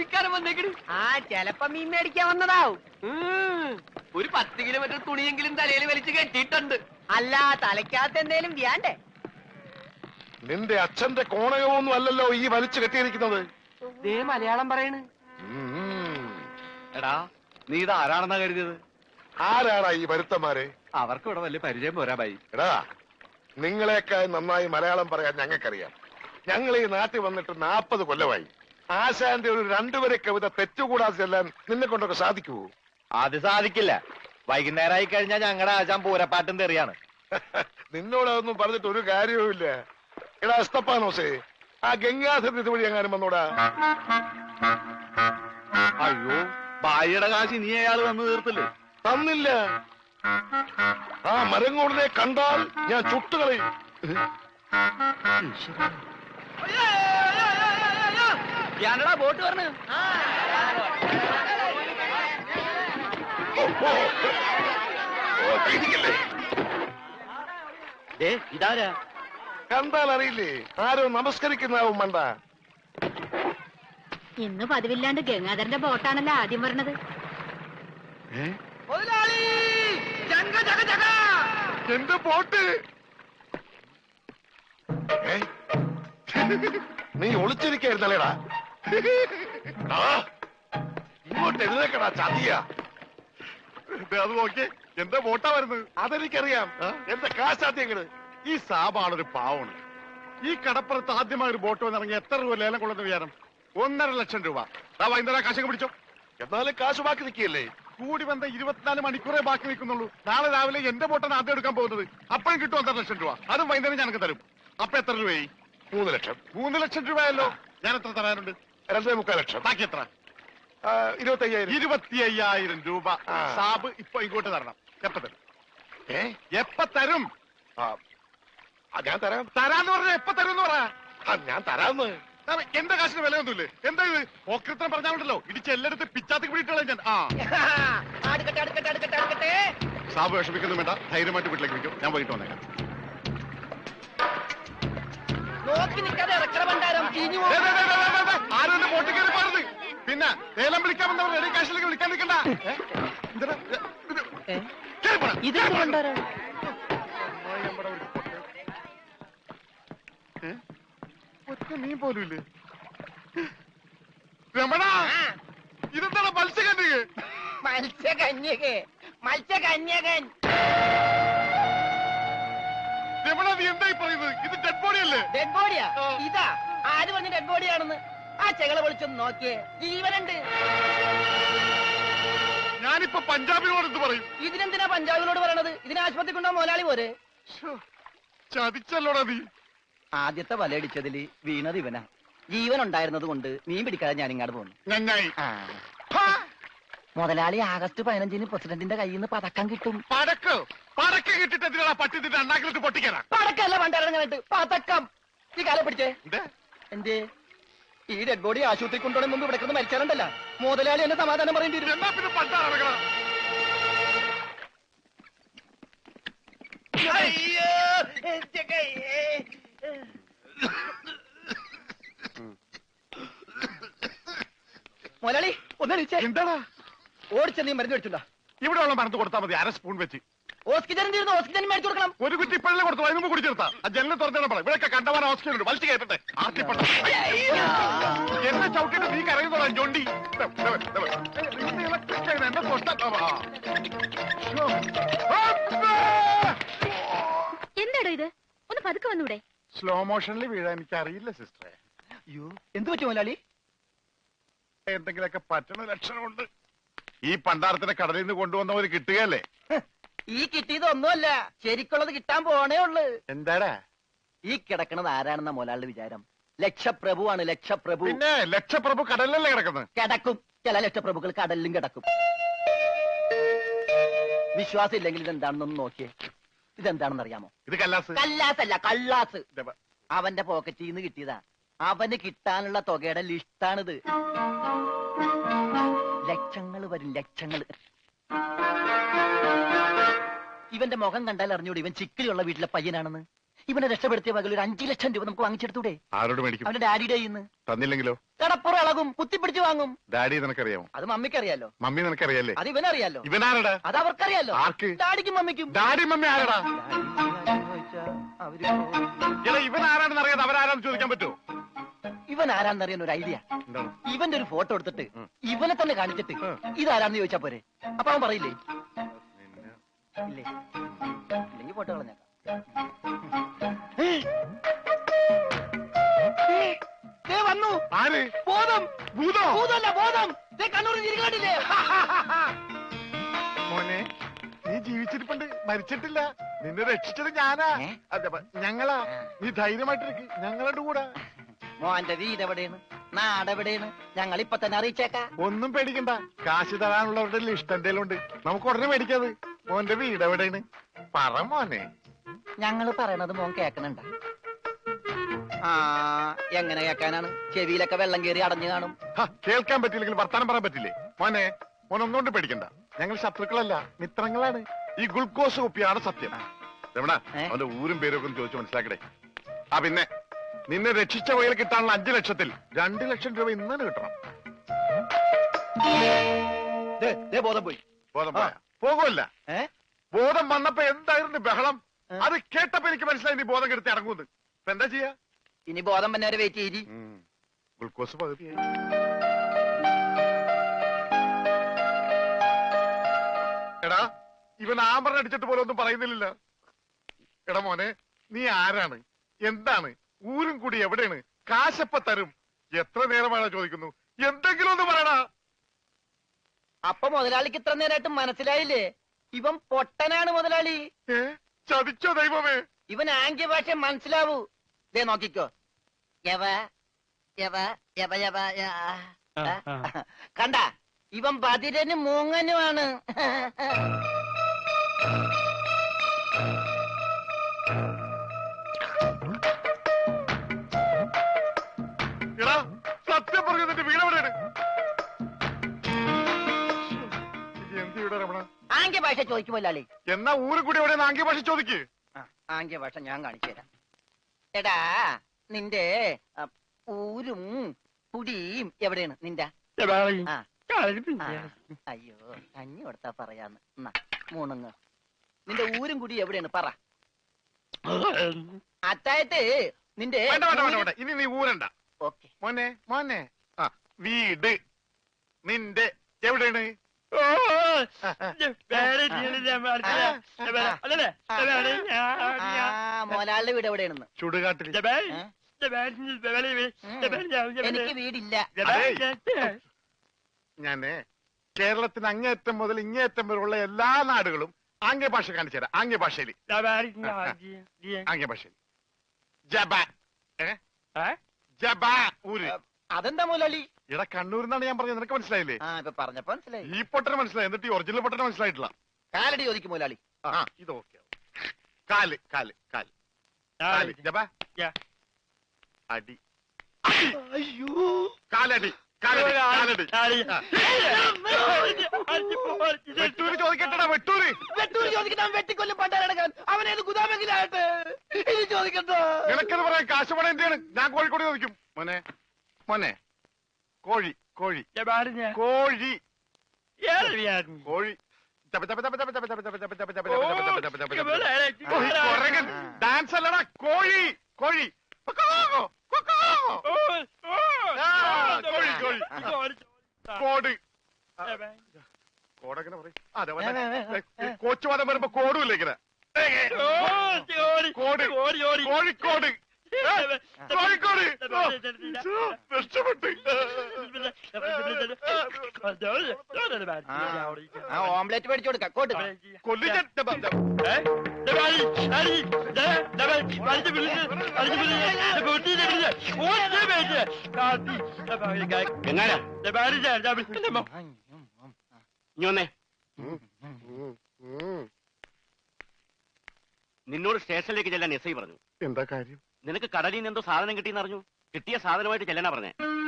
തുണിക്കാരൻ വന്നേക്കണ്. ആ ചെലപ്പോ മീൻ മേടിക്കാൻ വന്നതാവും. ഒരു 10 കിലോമീറ്റർ തുണിയെങ്കിലും തലയിൽ വലിച്ചു കെട്ടിയിട്ടുണ്ട്. അല്ല, തലയ്ക്കകത്ത് എന്തേലും വ്യാണ്ടേ? നിന്റെ അച്ഛന്റെ കോണകമൊന്നും അല്ലല്ലോ ഈ വലിച്ചു കെട്ടിയിരിക്കുന്നത്. ദേ മലയാളം പറയണ്. എടാ, നീ ഇത് ആരാണെന്നാ കരുതിയത്? ആരാടാ ഈ വരുത്തന്മാരെ? അവർക്ക് ഇവിടെ വലിയ പരിചയം പോരാ ബൈ. എടാ, നിങ്ങളെക്കാൾ നന്നായി മലയാളം പറയാൻ ഞങ്ങൾക്കറിയാം. ഞങ്ങൾ ഈ നാട്ടിൽ വന്നിട്ട് 40 കൊല്ലമായി. ആശാന്റെ ഒരു 2 വരെ കവിത തെറ്റുകൂടാതെ ചെല്ലാൻ നിന്നെ കൊണ്ടൊക്കെ സാധിക്കുവോ? അത് സാധിക്കില്ല. വൈകുന്നേരമായി കഴിഞ്ഞാൽ ഞങ്ങളുടെ ആശാൻ പൂരപ്പാട്ടും തെറിയാണ്. നിന്നോടൊന്നും പറഞ്ഞിട്ട് ഒരു കാര്യവുമില്ല. എടാ അസ്തപ്പാനോസേ, ആ ഗംഗാധരൻ ഇതുവഴി എങ്ങാനും വന്നോടാ. അയ്യോ, ബായിയുടെ കാശ് നീ അയാൾ വന്ന് തീർത്തില്ലേ? തന്നില്ല. ആ മരങ്ങോടിനെ കണ്ടാൽ ഞാൻ ചുട്ടുകളയും. ഞാനടാ ബോട്ട് പറഞ്ഞു. ഇതാരാ? കണ്ടാൽ അറിയില്ലേ? ആരോ നമസ്കരിക്കുന്നാവും മണ്ട. ഇന്ന് പതിവില്ലാണ്ട് ഗംഗാധരന്റെ ബോട്ടാണല്ലോ ആദ്യം പറഞ്ഞത്. എന്റെ ബോട്ട് നീ ഒളിച്ചിരിക്കായിരുന്നല്ലേടാ? ഇങ്ങോട്ട് എഴുന്നേക്കടാ ചതിയ. അത് നോക്കി എന്റെ ബോട്ടാ വരുന്നത്. അതെനിക്കറിയാം. എന്റെ കാശാദ്യങ്ങള്. ഈ സാബാണൊരു പാവണ്. ഈ കടപ്പുറത്ത് ആദ്യമായി ഒരു ബോട്ട് വന്നിറങ്ങി എത്ര രൂപ ലേലം കൊള്ളുന്ന വിചാരം? 1.5 ലക്ഷം രൂപ. വൈകുന്നേരം കാശൊക്കെ പിടിച്ചോ. എന്നാലും കാശ് ബാക്കി നിൽക്കിയല്ലേ? കൂടി വന്ന 24 മണിക്കൂറേ ബാക്കി നിൽക്കുന്നുള്ളൂ. നാളെ രാവിലെ എന്റെ ബോട്ടാണ് ആദ്യം എടുക്കാൻ പോകുന്നത്. അപ്പോഴും കിട്ടും 1.5 ലക്ഷം രൂപ. അതും വൈകുന്നേരം ഞങ്ങൾക്ക് തരും. അപ്പൊ എത്ര രൂപയായി? 3 ലക്ഷം. 3 ലക്ഷം രൂപയല്ലോ. ഞാൻ എത്ര തരാനുണ്ട്? 2.25 ലക്ഷം. ബാക്കി എത്ര? 25,000. 25,000 രൂപ സാബ് ഇപ്പൊ ഇങ്ങോട്ട് തരണം. എപ്പ തരും? എപ്പ തരും? ഞാൻ തരാം. തരാന്ന് പറഞ്ഞ എപ്പ തരും എന്ന് പറ. ഞാൻ തരാന്ന്. എന്റെ കാശിന് വിലയൊന്നുമില്ലേ? എന്താ ഇത്? ഓക്രിത്രം പറഞ്ഞാലുണ്ടല്ലോ ഇടിച്ച് എല്ലായിടത്തും പിച്ചാത്തി പിടിയിട്ടുള്ള ഞാൻ. സാബ് വിഷമിക്കൊന്നും വേണ്ട. ധൈര്യമായിട്ട് വീട്ടിലേക്ക് വിളിക്കും. ഞാൻ വൈകിട്ട് വന്നേക്കാം. നോക്കി നിൽക്കാതെ ഇറക്കണ ഭണ്ഡാരം ചീഞ്ഞു പോകും. ആരും എന്റെ ബോട്ടിൽ കയറി പാടുന്നത്. പിന്നെ ലേലം വിളിക്കാമെന്നവർ റെഡി കാശിലേക്ക് വിളിക്കാൻ നിൽക്കണ്ട. ഇതെന്ത് ഭണ്ഡാരം? ഒറ്റ മീൻ പോലും ഇല്ലേ? രമണ, ഇതെന്താണ് മത്സ്യകന്യക? മത്സ്യകന്യകൻ. രമണ, നീ എന്തായി പറയുന്നത്? ഇത് ഡെഡ് ബോഡി അല്ലേ? ഡെഡ് ബോഡിയാ? ഇതാ ആര് പറഞ്ഞ ഡെഡ് ബോഡിയാണെന്ന്? ആ ചെകളെ വിളിച്ചൊന്ന് നോക്കിയേ, ജീവനുണ്ട്. ഞാനിപ്പോ പഞ്ചാബിനോട് എന്ത് പറയും? ഇതിനെന്തിനാ പഞ്ചാബിനോട് പറയണത്? ഇതിന് ആശുപത്രി കൊണ്ടോ മുതലാളി പോരെ? ചതിച്ചല്ലോടാ നീ. ആദ്യത്തെ വലയടിച്ചതില് വീണത് ഇവനാ. ജീവൻ ഉണ്ടായിരുന്നത് കൊണ്ട് മീൻ പിടിക്കാതെ ഞാൻ ഇങ്ങോട്ട് പോന്നു. നന്നായി. മുതലാളി ആഗസ്റ്റ് 15-ന് പ്രസിഡന്റിന്റെ കയ്യിൽ നിന്ന് പതക്കം കിട്ടും. പടക്കം കിട്ടിട്ട് എന്തിനാ പട്ടി നിന്റെ അണ്ണാക്കിലിട്ട് പൊട്ടിക്കാനാ? പടക്കല്ല പണ്ടായിട്ട് പതക്കം. ഈ കാലം പിടിച്ചേ. എന്തേ ഈ ഡെഡ് ബോഡി ആശുപത്രി കൊണ്ടുപോകുന്ന മുമ്പ് ഇവിടെ കിടന്ന് മരിച്ചാലുണ്ടല്ല മുതലാളി എന്നെ സമാധാനം പറയേണ്ടി വരും. എന്നാ പിന്നെ പണ്ടാണ്. മുതലാളി ഒന്നടിച്ചേ. എന്താടാ? ഓടിച്ച നീ മരുന്ന് മേടിച്ചുണ്ടാ. ഇവിടെ ഉള്ള മരുന്ന് കൊടുത്താൽ മതി. 1/2 സ്പൂൺ വെച്ച്. ഓക്സിജൻ തീർന്നു. ഓക്സിജൻ മേടിച്ചു കൊടുക്കണം. ഒരു കുറ്റി ഇപ്പോഴല്ലേ കൊടുത്തു. അതിന് മുമ്പ് കുടിച്ചെടുത്താ. ആ ജനലിൽ തുറന്നിടണം. ഇവിടെയൊക്കെ കണ്ടവാൻ ഓക്സിജൻ ഉണ്ട്. വലിച്ചു കയറ്റട്ടെ. ആർത്തിപ്പെട്ട എന്നെ ചവിട്ടിട്ട് നീ കരയുന്നോളാം ജോണ്ടി. എന്നെ എന്താടോ ഇത്? ഒന്ന് പതുക്കെ വന്നൂടെ? സ്ലോ മോഷനിൽ വീഴാൻ എനിക്ക് അറിയില്ല സിസ്റ്ററെ. അയ്യോ, എന്ത് പറ്റും മുതലാളി? എന്തെങ്കിലുമൊക്കെ പറ്റണ ലക്ഷണമുണ്ട്. ഈ പണ്ടാരത്തിനെ കടലിൽ നിന്ന് കൊണ്ടുവന്നവര് കിട്ടുകയല്ലേ? ഈ കിട്ടിയതൊന്നുമല്ല, ശരിക്കുള്ളത് കിട്ടാൻ പോണേ ഉള്ളു. എന്താടാ ഈ കിടക്കണത് ആരാണെന്ന മുതലാളിയുടെ വിചാരം? ലക്ഷപ്രഭുവാണ്. ലക്ഷപ്രഭു. പിന്നെ ലക്ഷപ്രഭു കടലിലല്ലേ കിടക്കുന്നത്? കിടക്കും. ചില ലക്ഷപ്രഭുക്കൾ കടലിലും കിടക്കും. വിശ്വാസം ഇല്ലെങ്കിൽ ഇതെന്താണെന്നൊന്ന് നോക്കിയേ. ഇതെന്താണെന്ന് അറിയാമോ? ഇത് കല്ലാസ്. കല്ലാസല്ല, കള്ളാസ്. അവന്റെ പോക്കറ്റിൽ നിന്ന് കിട്ടിയതാ. അവന് കിട്ടാനുള്ള തുകയുടെ ലിസ്റ്റാണിത്. ലക്ഷങ്ങൾ വരും, ലക്ഷങ്ങൾ. ഇവന്റെ മുഖം കണ്ടാൽ അറിഞ്ഞൂടെ ഇവൻ ചിക്കിലുള്ള വീട്ടിലെ പയ്യനാണെന്ന്? ഇവനെ രക്ഷപ്പെടുത്തിയ മകൾ ഒരു 5 ലക്ഷം രൂപ നമുക്ക് വാങ്ങിച്ചെടുത്തൂടെ? ആരോട് മേടിക്കും? അവന്റെ ഡാഡിയുടെ ഇന്ന് തന്നില്ലെങ്കിലോ? കടപ്പുറം ഇളകും, കുത്തിപ്പിടിച്ച് വാങ്ങും. ഡാഡി നിനക്കറിയാമോ? അത് മമ്മിക്കറിയാലോ. മമ്മി നിനക്കറിയാലേ? അത് ഇവനറിയാലോ. ഇവനാരടാ? അത് അവർക്കറിയാലോ. ആർക്ക്? ഡാഡിക്കും മമ്മിക്കും. ഡാഡി മമ്മി ആരടാ? അവര് എടാ ഇവൻ ആരാണെന്ന് അറിയാതെ അവരാരാന്ന് ചോദിക്കാൻ പറ്റുമോ? ഇവൻ ആരാന്നറിയാൻ ഒരു ഐഡിയ. എന്താണ്? ഇവന്റെ ഒരു ഫോട്ടോ എടുത്തിട്ട് ഇവനെ തന്നെ കാണിച്ചിട്ട് ഇതാരാന്ന് ചോദിച്ചാ പോരെ? അപ്പൊ അവൻ പറയില്ലേ? ഇല്ലേ? ഇല്ലെങ്കിൽ ഫോട്ടോ കളഞ്ഞേക്കാം. വന്നു ആര്? ബോധം. ഭൂതോ? ഭൂതമല്ല, ബോധം. കണ്ണൂർ ചിരിക്കാണ്ടില്ലേ? മോനെ നീ ജീവിച്ചിരിപ്പുണ്ട്, മരിച്ചിട്ടില്ല. നിന്നെ രക്ഷിച്ചത് ഞാനാ. ഞങ്ങളാ. നീ ധൈര്യമായിട്ടിരിക്ക്, ഞങ്ങളുടെ കൂടെ. മോന്റെ വീട് എവിടെയാണ്? നാടെവിടെയാണ്? ഞങ്ങൾ ഇപ്പൊ തന്നെ അറിയിച്ചേക്കാ. ഒന്നും പേടിക്കണ്ട, കാശ് തരാനുള്ളവരുടെ ലിസ്റ്റ് എന്തേലും ഉണ്ട്, നമുക്ക് ഉടനെ മേടിക്കാത്. മോന്റെ വീട് എവിടെയാണ്? പറ മോനെ. ഞങ്ങള് പറയണത് മോൻ കേക്കണുണ്ട? ആ, എങ്ങനെ കേക്കാനാണ്? ചെവിയിലൊക്കെ വെള്ളം കയറി അടഞ്ഞു കാണും. കേൾക്കാൻ പറ്റില്ലെങ്കിൽ വർത്താനം പറയാൻ പറ്റില്ലേ? മോനെ, മോൻ ഒന്നുകൊണ്ട് പേടിക്കണ്ട, ഞങ്ങൾ ശത്രുക്കളല്ല, മിത്രങ്ങളാണ്. ഈ ഗ്ലൂക്കോസ് കുപ്പിയാണ് സത്യം. രമണ, അവന്റെ ഊരും പേരും ഒക്കെ ചോദിച്ചു മനസ്സിലാക്കടേ. ആ പിന്നെ നിന്നെ രക്ഷിച്ച വകയിൽ കിട്ടാനുള്ള 5 ലക്ഷത്തിൽ 2 ലക്ഷം രൂപ ഇന്ന് കിട്ടണം. ബോധം പോയി. ബോധം പോയാ? പോകുമല്ല. ബോധം വന്നപ്പോ എന്തായിരുന്നു ബഹളം? അത് കേട്ടപ്പോ എനിക്ക് മനസ്സിലായി നീ ബോധം കെടുത്ത് ഇറങ്ങുന്നത്. ഇപ്പൊ എന്താ ചെയ്യാ? ഇനി ബോധം വന്നെ വരെ വെയിറ്റ് ചെയ്തി. ഗ്ലൂക്കോസ് പകുതിയായി. എടാ ഇവൻ ആമ്പറിന് അടിച്ചിട്ട് പോലെ ഒന്നും പറയുന്നില്ല. എടാ മോനെ, നീ ആരാണ്? എന്താണ്? ഊരും കൂടി എവിടെയാണ്? കാശപ്പ തരും. എത്ര നേരമാണോ ചോദിക്കുന്നു? എന്തെങ്കിലും ഒന്ന് പറയടാ. അപ്പൊ മുതലാളിക്ക് ഇത്ര നേരമായിട്ട് മനസ്സിലായില്ലേ? ഇവൻ പൊട്ടനാണ് മുതലാളി. ചതിച്ചോ ദൈവമേ? ഇവൻ ആംഗ്യ ഭാഷ മനസ്സിലാവൂ. ദേ നോക്കിക്കോ. യവ യവ യവ യവ കണ്ട, ഇവൻ ബദിരനും മൂങ്ങനുമാണ്. എടാ സത്യം പറഞ്ഞു, നിന്റെ വീട് എവിടെയാണ്? എന്ത് വീടാ രമണ? ആംഗ്യ ഭാഷ ചോദിക്കും മുതലാളി. എന്നാ ഊരും കൂടി എവിടെയാണ് ആംഗ്യ ഭാഷ ചോദിക്ക്. ആംഗ്യ ഭാഷ ഞാൻ കാണിച്ചു തരാം. എടാ നിന്റെ ഊരും കുടിയും എവിടെയാണ് നിന്റെ? അയ്യോ, കഞ്ഞി കൊടുത്താ പറയാന്ന്. മൂണുങ്ങ്. നിന്റെ ഊരും കുടി എവിടെയാണ് പറ. അത്തായത് നിന്റെ ഇനി നീ ഊരണ്ട. ഓക്കെ മോനെ മോനെ, വീട് നിന്റെ എവിടെയാണ്? മോലാളിന്റെ വീട് എവിടെയാണെന്ന്? ചുടുകാട്ടിൽ. എനിക്ക് വീടില്ല. ഞാന് കേരളത്തിന് അങ്ങേയറ്റം മുതൽ ഇങ്ങേയറ്റം വരെയുള്ള എല്ലാ നാടുകളും ആംഗ്യ ഭാഷ കാണിച്ചു തരാം. ആംഗ്യ ഭാഷയിൽ ആംഗ്യ ഭാഷയിൽ ജബ ജബ ഊര്. അതെന്താ മുതലാളി? ഇവിടെ കണ്ണൂരിന്നാണ് ഞാൻ പറഞ്ഞത്, നിനക്ക് മനസ്സിലായില്ലേ? ഇപ്പൊ പറഞ്ഞപ്പോ മനസ്സിലായി. ഈ പൊട്ടന് മനസ്സിലായി, എന്നിട്ട് ഈ ഒറിജിനൽ പൊട്ടന് മനസ്സിലായിട്ടില്ല. കാലടി ചോദിക്കും മുതലാളി. ഇത് ഓക്കെ. കാല് കാല് കാല് കാല് ജബ അടി. അയ്യോ, കാലടി കാലടി കാലടി. വെട്ടൂര് ചോദിക്കട്ടടാ, വെട്ടൂര്. വെട്ടൂര് ചോദിക്കണം. വെട്ടിക്കൊല്ലും പണ്ടാരടക്കാൻ അവനേത് ഗുദാമെങ്കിലാകട്ടെ. ഇത് ചോദിക്കട്ടോ. നിനക്കെന്ന് പറയാൻ കാശ് പണം എന്റെയാണ്. ഞാൻ കോഴിക്കോട് ചോദിക്കും. മോനെ മോനെ, കോഴി കോഴി കോഴി കോഴി ഡാൻസ് അല്ലടാ, കോഴി കോഴി കോഴി കോഴി. കോട് കോടെങ്ങനെ പറയും? അതെ, കോച്ചുവാദം വരുമ്പോ കോടും ഇല്ല ഇങ്ങനെ. കോട് കോഴിക്കോട് കോഴിക്കോട്. രക്ഷപ്പെട്ട്. ഓംലെറ്റ് മേടിച്ചു കൊടുക്കാം. കോട്ട് കൊല്ലിച്ച നിന്നോട് സ്റ്റേഷനിലേക്ക് ചെല്ലാൻ എസ് ഐ പറഞ്ഞു. എന്താ കാര്യം? നിനക്ക് കടലിൽ നിന്ന് എന്തോ സാധനം കിട്ടിയെന്ന് അറിഞ്ഞു. കിട്ടിയ സാധനമായിട്ട് ചെല്ലാനാ പറഞ്ഞേ.